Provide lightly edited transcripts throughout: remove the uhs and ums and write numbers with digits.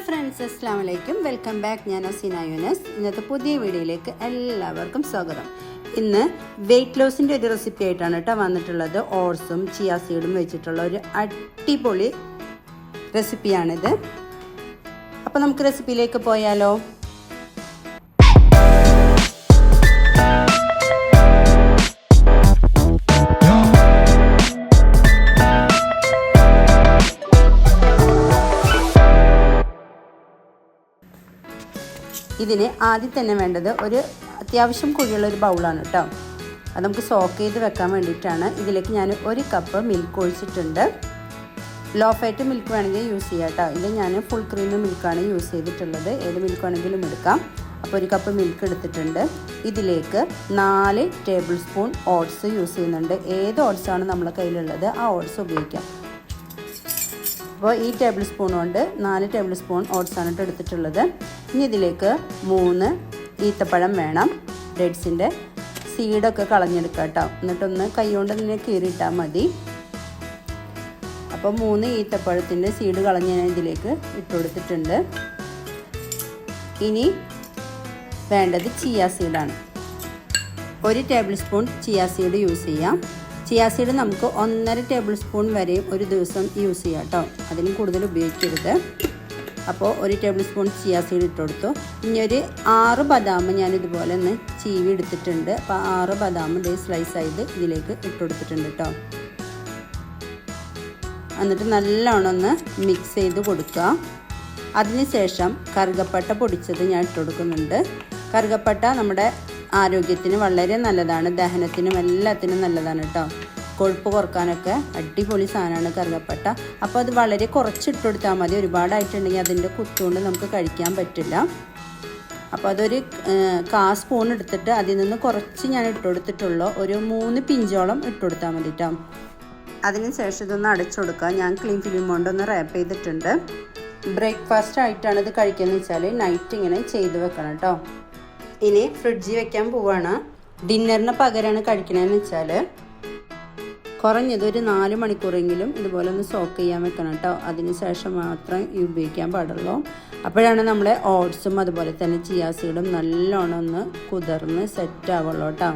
Friends, അസ്സലാമു അലൈക്കും. Welcome back. ഞാൻ അസീന യൂനസ്. ഇന്നത്തെ പുതിയ വീഡിയോയിലേക്ക് എല്ലാവർക്കും സ്വാഗതം. ഇന്ന് വെയിറ്റ് ലോസിൻ്റെ ഒരു റെസിപ്പി ആയിട്ടാണ് കേട്ടോ വന്നിട്ടുള്ളത്. ഓട്സും ചിയ സീഡും വെച്ചിട്ടുള്ള ഒരു അടിപൊളി റെസിപ്പിയാണിത്. അപ്പോൾ നമുക്ക് റെസിപ്പിയിലേക്ക് പോയാലോ? ഇതിന് ആദ്യം തന്നെ വേണ്ടത് ഒരു അത്യാവശ്യം കുഴിയുള്ള ഒരു ബൗളാണ് കേട്ടോ. അത് നമുക്ക് സോക്ക് ചെയ്ത് വെക്കാൻ വേണ്ടിയിട്ടാണ്. ഇതിലേക്ക് ഞാൻ 1 കപ്പ് മിൽക്ക് ഒഴിച്ചിട്ടുണ്ട്. ലോ ഫാറ്റ് മിൽക്ക് വേണമെങ്കിൽ യൂസ് ചെയ്യാം കേട്ടോ. ഇത് ഞാൻ ഫുൾ ക്രീം മിൽക്കാണ് യൂസ് ചെയ്തിട്ടുള്ളത്. ഏത് മിൽക്ക് വേണമെങ്കിലും എടുക്കാം. അപ്പോൾ 1 കപ്പ് മിൽക്ക് എടുത്തിട്ടുണ്ട്. ഇതിലേക്ക് 4 ടേബിൾ സ്പൂൺ ഓട്സ് യൂസ് ചെയ്യുന്നുണ്ട്. ഏത് ഓട്സാണ് നമ്മുടെ കയ്യിലുള്ളത് ആ ഓട്സ് ഉപയോഗിക്കാം. അപ്പോൾ ഈ ടേബിൾ സ്പൂൺ കൊണ്ട് 4 ടേബിൾ സ്പൂൺ ഓട്സാണ് എടുത്തിട്ടുള്ളത്. ഇനി ഇതിലേക്ക് 3 ഈത്തപ്പഴം വേണം. ഡേറ്റ്സിൻ്റെ സീഡൊക്കെ കളഞ്ഞെടുക്കാം കേട്ടോ. എന്നിട്ടൊന്ന് കൈ കൊണ്ട് തന്നെ കീറിയിട്ടാൽ മതി. അപ്പോൾ 3 ഈത്തപ്പഴത്തിൻ്റെ സീഡ് കളഞ്ഞ് ഞാൻ ഇതിലേക്ക് ഇട്ട് കൊടുത്തിട്ടുണ്ട്. ഇനി വേണ്ടത് ചിയ സീഡാണ്. 1 tablespoon chia seed use ചെയ്യാം. ചിയ സീഡ് നമുക്ക് 1.5 ടേബിൾ സ്പൂൺ വരെയും ഒരു ദിവസം യൂസ് ചെയ്യാം കേട്ടോ. അതിലും കൂടുതൽ ഉപയോഗിക്കരുത്. അപ്പോൾ 1 ടേബിൾ സ്പൂൺ ചിയ സീഡ് ഇട്ട് കൊടുത്തു. ഇനി ഒരു 6 ബദാം ഞാൻ ഇതുപോലെ ഒന്ന് ചീവി എടുത്തിട്ടുണ്ട്. അപ്പോൾ 6 ബദാം സ്ലൈസ് ആയത് ഇതിലേക്ക് ഇട്ട് കൊടുത്തിട്ടുണ്ട് കേട്ടോ. എന്നിട്ട് നല്ലോണം ഒന്ന് മിക്സ് ചെയ്ത് കൊടുക്കുക. അതിനുശേഷം കറുകപ്പട്ട പൊടിച്ചത് ഞാൻ ഇട്ട് കൊടുക്കുന്നുണ്ട്. കറുകപ്പട്ട നമ്മുടെ ആരോഗ്യത്തിന് വളരെ നല്ലതാണ്. ദഹനത്തിനും എല്ലാത്തിനും നല്ലതാണ് കേട്ടോ. കൊഴുപ്പ് കുറക്കാനൊക്കെ അടിപൊളി സാധനമാണ് കറുകപ്പട്ട. അപ്പോൾ അത് വളരെ കുറച്ചിട്ട് കൊടുത്താൽ മതി. ഒരുപാടായിട്ടുണ്ടെങ്കിൽ അതിൻ്റെ കുത്തുകൊണ്ട് നമുക്ക് കഴിക്കാൻ പറ്റില്ല. അപ്പോൾ അതൊരു 1/4 സ്പൂൺ എടുത്തിട്ട് അതിൽ നിന്ന് കുറച്ച് ഞാൻ ഇട്ട് കൊടുത്തിട്ടുള്ളൂ. ഒരു 3 പിഞ്ചോളം ഇട്ട് കൊടുത്താൽ മതി കേട്ടോ. അതിനുശേഷം ഇതൊന്ന് അടച്ചു കൊടുക്കുക. ഞാൻ ക്ലീൻ ഫിലിം കൊണ്ടൊന്ന് റാപ്പ് ചെയ്തിട്ടുണ്ട്. ബ്രേക്ക്ഫാസ്റ്റ് ആയിട്ടാണ് ഇത് കഴിക്കുന്നത് വെച്ചാൽ നൈറ്റ് ഇങ്ങനെ ചെയ്ത് വെക്കണം കേട്ടോ. ഇനി ഫ്രിഡ്ജിൽ വെക്കാൻ പോവാണ്. ഡിന്നറിന് പകരമാണ് കഴിക്കണമെന്ന് വെച്ചാൽ കുറഞ്ഞത് ഒരു 4 മണിക്കൂറെങ്കിലും ഇതുപോലെ ഒന്ന് സോക്ക് ചെയ്യാൻ വെക്കണം കേട്ടോ. അതിന് ശേഷം മാത്രം ഉപയോഗിക്കാൻ പാടുള്ളൂ. അപ്പോഴാണ് നമ്മളെ ഓട്സും അതുപോലെ തന്നെ ചിയ സീഡും നല്ലോണം ഒന്ന് കുതിർന്ന് സെറ്റ് ആവുള്ളൂ കേട്ടോ.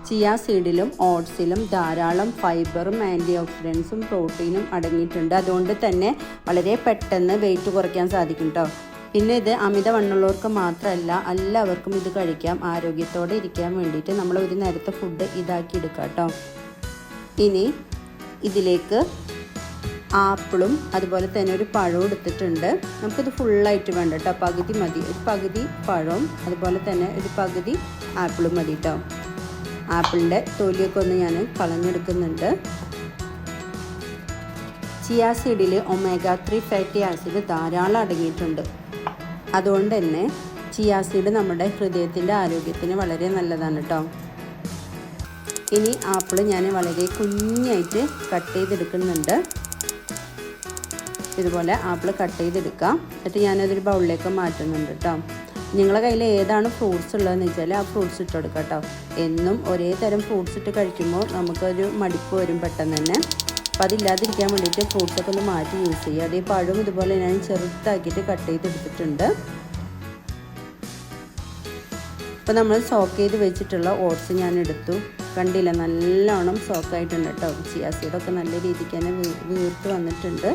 ചിയ സീഡിലും ഓട്സിലും ധാരാളം ഫൈബറും ആൻറ്റി ഓക്സിഡൻസും പ്രോട്ടീനും അടങ്ങിയിട്ടുണ്ട്. അതുകൊണ്ട് തന്നെ വളരെ പെട്ടെന്ന് വെയിറ്റ് കുറയ്ക്കാൻ സാധിക്കും കേട്ടോ. പിന്നെ ഇത് അമിതവണ്ണമുള്ളവർക്ക് മാത്രമല്ല എല്ലാവർക്കും ഇത് കഴിക്കാം. ആരോഗ്യത്തോടെ ഇരിക്കാൻ വേണ്ടിയിട്ട് നമ്മൾ ഒരു നേരത്തെ ഫുഡ് ഇതാക്കി എടുക്കാം കേട്ടോ. ഇനി ഇതിലേക്ക് ആപ്പിളും അതുപോലെ തന്നെ ഒരു പഴവും എടുത്തിട്ടുണ്ട്. നമുക്കിത് ഫുള്ളായിട്ട് വേണ്ട കേട്ടോ. പകുതി മതി. ഒരു പകുതി പഴവും അതുപോലെ തന്നെ ഒരു പകുതി ആപ്പിളും മതി കേട്ടോ. ആപ്പിളിൻ്റെ തൊലിയൊക്കെ ഒന്ന് ഞാൻ കളഞ്ഞെടുക്കുന്നുണ്ട്. ചിയ സീഡിൽ ഒമേഗ 3 ഫാറ്റി ആസിഡ് ധാരാളം അടങ്ങിയിട്ടുണ്ട്. അതുകൊണ്ട് തന്നെ ചിയ സീഡ് നമ്മുടെ ഹൃദയത്തിൻ്റെ ആരോഗ്യത്തിന് വളരെ നല്ലതാണ് കേട്ടോ. ഇനി ആപ്പിൾ ഞാൻ വളരെ കുഞ്ഞായിട്ട് കട്ട് ചെയ്തെടുക്കുന്നുണ്ട്. ഇതുപോലെ ആപ്പിൾ കട്ട് ചെയ്തെടുക്കാം. എന്നിട്ട് ഞാനതൊരു ബൗളിലേക്ക് മാറ്റുന്നുണ്ട് കേട്ടോ. നിങ്ങളുടെ കയ്യിൽ ഏതാണ് ഫ്രൂട്ട്സ് ഉള്ളതെന്ന് വെച്ചാൽ ആ ഫ്രൂട്ട്സ് ഇട്ട് കൊടുക്കാം കേട്ടോ. എന്നും ഒരേ തരം ഫ്രൂട്ട്സ് ഇട്ട് കഴിക്കുമ്പോൾ നമുക്കൊരു മടിപ്പ് വരും പെട്ടെന്ന് തന്നെ. അപ്പോൾ അതില്ലാതിരിക്കാൻ വേണ്ടിയിട്ട് ഫ്രൂട്ട്സൊക്കെ ഒന്ന് മാറ്റി യൂസ് ചെയ്യുക. അതേ പഴവും ഇതുപോലെ ഞാൻ ചെറുതാക്കിയിട്ട് കട്ട് ചെയ്തെടുത്തിട്ടുണ്ട്. അപ്പോൾ നമ്മൾ സോക്ക് ചെയ്ത് വെച്ചിട്ടുള്ള ഓട്സ് ഞാൻ എടുത്തു. കണ്ടില്ല, നല്ലോണം സോക്കായിട്ടുണ്ട് കേട്ടോ. ചിയ സീഡൊക്കെ നല്ല രീതിക്ക് തന്നെ വീർത്ത് വന്നിട്ടുണ്ട്.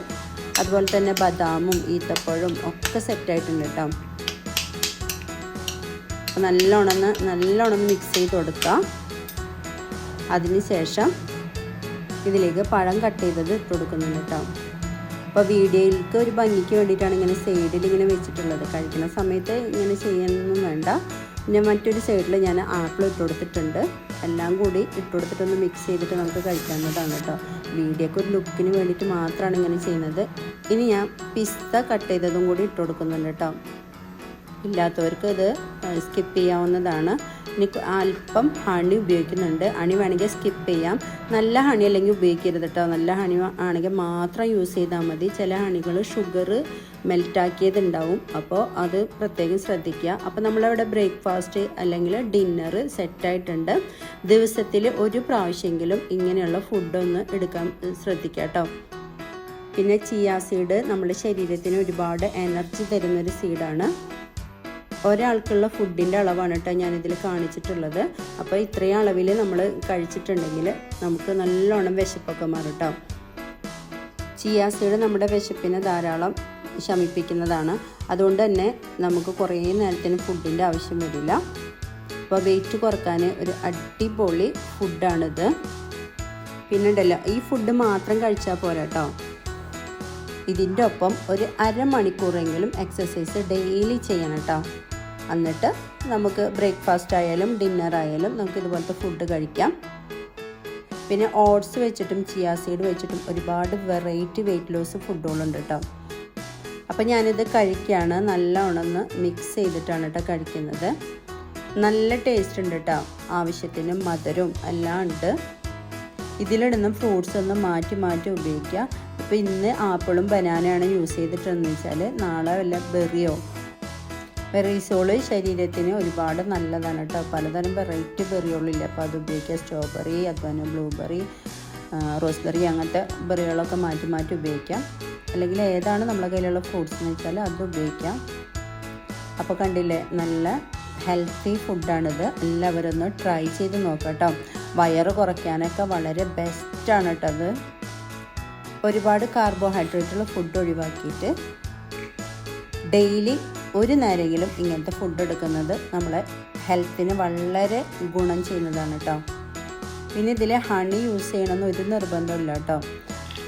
അതുപോലെ തന്നെ ബദാമും ഈത്തപ്പഴവും ഒക്കെ സെറ്റായിട്ടുണ്ട് കേട്ടോ. അപ്പോൾ നല്ലോണം മിക്സ് ചെയ്ത് കൊടുക്കാം. അതിനുശേഷം ഇതിലേക്ക് പഴം കട്ട് ചെയ്തത് ഇട്ട് കൊടുക്കുന്നുണ്ട് കേട്ടോ. അപ്പോൾ വീഡിയോയിലേക്ക് ഒരു ഭംഗിക്ക് വേണ്ടിയിട്ടാണ് ഇങ്ങനെ സൈഡിൽ ഇങ്ങനെ വെച്ചിട്ടുള്ളത്. കഴിക്കുന്ന സമയത്ത് ഇങ്ങനെ ചെയ്യാനൊന്നും വേണ്ട. പിന്നെ മറ്റൊരു സൈഡിൽ ഞാൻ ആപ്പിൾ ഇട്ട് കൊടുത്തിട്ടുണ്ട്. എല്ലാം കൂടി ഇട്ട് കൊടുത്തിട്ടൊന്ന് മിക്സ് ചെയ്തിട്ട് നമുക്ക് കഴിക്കാവുന്നതാണ് കേട്ടോ. വീഡിയോക്ക് ഒരു ലുക്കിന് വേണ്ടിയിട്ട് മാത്രമാണ് ഇങ്ങനെ ചെയ്യുന്നത്. ഇനി ഞാൻ പിസ്ത കട്ട് ചെയ്തതും കൂടി ഇട്ട് കൊടുക്കുന്നുണ്ട് കേട്ടോ. ഇല്ലാത്തവർക്ക് ഇത് സ്കിപ്പ് ചെയ്യാവുന്നതാണ്. ഇനി അല്പം ഹണി ഉപയോഗിക്കുന്നുണ്ട്. ഹണി വേണമെങ്കിൽ സ്കിപ്പ് ചെയ്യാം. നല്ല ഹണി അല്ലെങ്കിൽ ഉപയോഗിക്കരുത് കേട്ടോ. നല്ല ഹണി ആണെങ്കിൽ മാത്രം യൂസ് ചെയ്താൽ മതി. ചില ഹണികൾ ഷുഗർ മെൽറ്റാക്കിയതുണ്ടാവും. അപ്പോൾ അത് പ്രത്യേകം ശ്രദ്ധിക്കുക. അപ്പോൾ നമ്മളിവിടെ ബ്രേക്ക്ഫാസ്റ്റ് അല്ലെങ്കിൽ ഡിന്നർ സെറ്റായിട്ടുണ്ട്. ദിവസത്തിൽ 1 പ്രാവശ്യമെങ്കിലും ഇങ്ങനെയുള്ള ഫുഡൊന്ന് എടുക്കാൻ ശ്രദ്ധിക്കുക കേട്ടോ. പിന്നെ ചിയ സീഡ് നമ്മുടെ ശരീരത്തിന് ഒരുപാട് എനർജി തരുന്നൊരു സീഡാണ്. ഒരാൾക്കുള്ള ഫുഡിൻ്റെ അളവാണ് കേട്ടോ ഞാനിതിൽ കാണിച്ചിട്ടുള്ളത്. അപ്പോൾ ഇത്രയും അളവിൽ നമ്മൾ കഴിച്ചിട്ടുണ്ടെങ്കിൽ നമുക്ക് നല്ലോണം വിശപ്പൊക്കെ മാറും കേട്ടോ. ചിയ സീഡ് നമ്മുടെ വിശപ്പിനെ ധാരാളം ശമിപ്പിക്കുന്നതാണ്. അതുകൊണ്ട് തന്നെ നമുക്ക് കുറേ നേരത്തിന് ഫുഡിൻ്റെ ആവശ്യം വരില്ല. അപ്പോൾ വെയിറ്റ് കുറക്കാൻ ഒരു അടിപൊളി ഫുഡാണിത്. പിന്നെ ഉണ്ടല്ലോ, ഈ ഫുഡ് മാത്രം കഴിച്ചാൽ പോരാ കേട്ടോ. ഇതിൻ്റെ ഒപ്പം ഒരു അരമണിക്കൂറെങ്കിലും എക്സസൈസ് ഡെയിലി ചെയ്യണം കേട്ടോ. എന്നിട്ട് നമുക്ക് ബ്രേക്ക്ഫാസ്റ്റ് ആയാലും ഡിന്നർ ആയാലും നമുക്ക് ഇതുപോലത്തെ ഫുഡ് കഴിക്കാം. പിന്നെ ഓട്സ് വെച്ചിട്ടും ചിയ സീഡ് വെച്ചിട്ടും ഒരുപാട് വെറൈറ്റി വെയിറ്റ് ലോസ് ഫുഡുകളുണ്ട് കേട്ടോ. അപ്പോൾ ഞാനിത് കഴിക്കുകയാണ്. നല്ലോണം മിക്സ് ചെയ്തിട്ടാണ് കേട്ടോ കഴിക്കുന്നത്. നല്ല ടേസ്റ്റ് ഉണ്ട് കേട്ടോ. ആവശ്യത്തിന് മധുരവും എല്ലാം ഉണ്ട്. ഇതിലിടുന്ന ഫ്രൂട്ട്സ് ഒന്ന് മാറ്റി മാറ്റി ഉപയോഗിക്കുക. ഇപ്പോൾ ഇന്ന് ആപ്പിളും ബനാനയാണ് യൂസ് ചെയ്തിട്ടെന്ന് വെച്ചാൽ നാളെ വല്ല ബെറീസോള് ശരീരത്തിന് ഒരുപാട് നല്ലതാണ് കേട്ടോ. പലതരം വെറൈറ്റി ബെറികളില്ല, അപ്പോൾ അത് ഉപയോഗിക്കുക. സ്ട്രോബെറി, അതുപോലെ ബ്ലൂബെറി, റോസ്ബെറി, അങ്ങനത്തെ ബെറികളൊക്കെ മാറ്റി മാറ്റി ഉപയോഗിക്കാം. അല്ലെങ്കിൽ ഏതാണ് നമ്മുടെ കയ്യിലുള്ള ഫ്രൂട്ട്സ് എന്ന് വെച്ചാൽ അത് ഉപയോഗിക്കാം. അപ്പോൾ കണ്ടില്ലേ, നല്ല ഹെൽത്തി ഫുഡാണിത്. എല്ലാവരും ഒന്ന് ട്രൈ ചെയ്ത് നോക്കാം കേട്ടോ. വയറ് കുറയ്ക്കാനൊക്കെ വളരെ ബെസ്റ്റാണ് കേട്ടോ അത്. ഒരുപാട് കാർബോഹൈഡ്രേറ്റുള്ള ഫുഡ് ഒഴിവാക്കിയിട്ട് ഡെയിലി ഒരു നേരമെങ്കിലും ഇങ്ങനത്തെ ഫുഡ് എടുക്കുന്നത് നമ്മളെ ഹെൽത്തിന് വളരെ ഗുണം ചെയ്യുന്നതാണ് കേട്ടോ. പിന്നെ ഇതിൽ ഹണി യൂസ് ചെയ്യണമെന്ന് ഒരു നിർബന്ധമില്ല കേട്ടോ.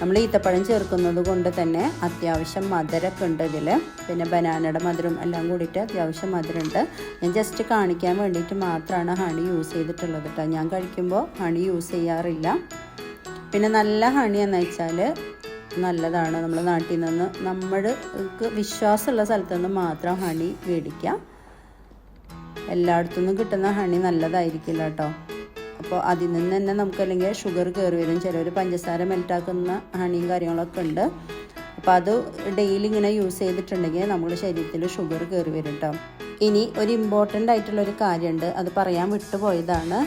നമ്മൾ ഈത്തപ്പഴം ചേർക്കുന്നത് കൊണ്ട് തന്നെ അത്യാവശ്യം മധുരമൊക്കെ ഉണ്ട് ഇതിൽ. പിന്നെ ബനാനയുടെ മധുരം എല്ലാം കൂടിയിട്ട് അത്യാവശ്യം മധുരമുണ്ട്. ഞാൻ ജസ്റ്റ് കാണിക്കാൻ വേണ്ടിയിട്ട് മാത്രമാണ് ഹണി യൂസ് ചെയ്തിട്ടുള്ളത് കേട്ടോ. ഞാൻ കഴിക്കുമ്പോൾ ഹണി യൂസ് ചെയ്യാറില്ല. പിന്നെ നല്ല ഹണി എന്ന് വെച്ചാൽ നല്ലതാണ്. നമ്മൾ നാട്ടിൽ നിന്ന് നമ്മൾക്ക് വിശ്വാസമുള്ള സ്ഥലത്തു നിന്ന് മാത്രം ഹണി മേടിക്കാം. എല്ലായിടത്തുനിന്നും കിട്ടുന്ന ഹണി നല്ലതായിരിക്കില്ല കേട്ടോ. അപ്പോൾ അതിൽ നിന്ന് തന്നെ നമുക്ക് അല്ലെങ്കിൽ ഷുഗർ കയറി വരും. ചിലർ പഞ്ചസാര മെൽറ്റാക്കുന്ന ഹണിയും കാര്യങ്ങളൊക്കെ ഉണ്ട്. അപ്പോൾ അത് ഡെയിലി ഇങ്ങനെ യൂസ് ചെയ്തിട്ടുണ്ടെങ്കിൽ നമ്മുടെ ശരീരത്തിൽ ഷുഗർ കയറി വരും കേട്ടോ. ഇനി ഒരു ഇമ്പോർട്ടൻ്റ് ആയിട്ടുള്ളൊരു കാര്യമുണ്ട്, അത് പറയാൻ വിട്ടുപോയതാണ്.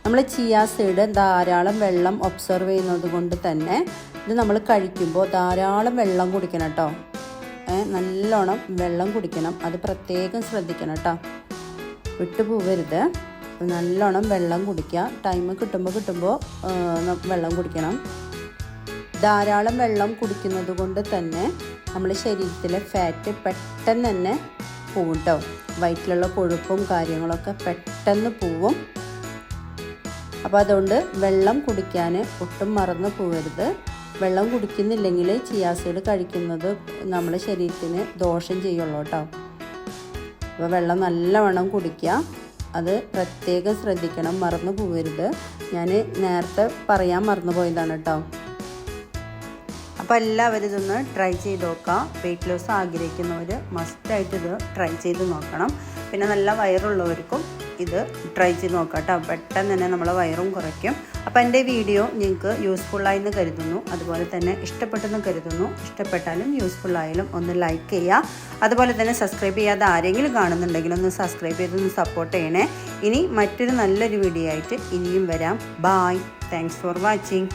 നമ്മൾ ചിയ സീഡ് ധാരാളം വെള്ളം ഒബ്സർവ് ചെയ്യുന്നത് കൊണ്ട് തന്നെ ഇത് നമ്മൾ കഴിക്കുമ്പോൾ ധാരാളം വെള്ളം കുടിക്കണം കേട്ടോ. നല്ലോണം വെള്ളം കുടിക്കണം. അത് പ്രത്യേകം ശ്രദ്ധിക്കണം കേട്ടോ, വിട്ടുപോകരുത്. നല്ലോണം വെള്ളം കുടിക്കുക. ടൈം കിട്ടുമ്പോൾ വെള്ളം കുടിക്കണം. ധാരാളം വെള്ളം കുടിക്കുന്നത് കൊണ്ട് തന്നെ നമ്മുടെ ശരീരത്തിലെ ഫാറ്റ് പെട്ടെന്ന് തന്നെ പോവും കേട്ടോ. വയറ്റിലുള്ള കൊഴുപ്പും കാര്യങ്ങളൊക്കെ പെട്ടെന്ന് പോവും. അപ്പോൾ അതുകൊണ്ട് വെള്ളം കുടിക്കാൻ ഒട്ടും മറന്നു പോകരുത്. വെള്ളം കുടിക്കുന്നില്ലെങ്കിൽ ചിയ സീഡ് കഴിക്കുന്നത് നമ്മുടെ ശരീരത്തിന് ദോഷം ചെയ്യുള്ളൂ കേട്ടോ. അപ്പോൾ വെള്ളം നല്ലവണ്ണം കുടിക്കുക. അത് പ്രത്യേകം ശ്രദ്ധിക്കണം, മറന്നു പോകരുത്. ഞാൻ നേരത്തെ പറയാൻ മറന്നു പോയതാണ് കേട്ടോ. അപ്പോൾ എല്ലാവരും ഇതൊന്ന് ട്രൈ ചെയ്ത് നോക്കാം. വെയിറ്റ് ലോസ് ആഗ്രഹിക്കുന്നവർ മസ്റ്റായിട്ട് ഇത് ട്രൈ ചെയ്ത് നോക്കണം. പിന്നെ നല്ല വയറുള്ളവർക്കും ഇത് ട്രൈ ചെയ്ത് നോക്കാം കേട്ടോ. പെട്ടെന്ന് തന്നെ നമ്മളെ വയറും കുറയ്ക്കും. അപ്പോൾ എൻ്റെ വീഡിയോ നിങ്ങൾക്ക് യൂസ്ഫുള്ളായെന്ന് കരുതുന്നു. അതുപോലെ തന്നെ ഇഷ്ടപ്പെട്ടെന്ന് കരുതുന്നു. ഇഷ്ടപ്പെട്ടാലും യൂസ്ഫുള്ളായാലും ഒന്ന് ലൈക്ക് ചെയ്യുക. അതുപോലെ തന്നെ സബ്സ്ക്രൈബ് ചെയ്യാതെ ആരെങ്കിലും കാണുന്നുണ്ടെങ്കിൽ ഒന്ന് സബ്സ്ക്രൈബ് ചെയ്തൊന്ന് സപ്പോർട്ട് ചെയ്യണേ. ഇനി മറ്റൊരു നല്ലൊരു വീഡിയോ ആയിട്ട് ഇനിയും വരാം. ബായ്. Thanks for watching.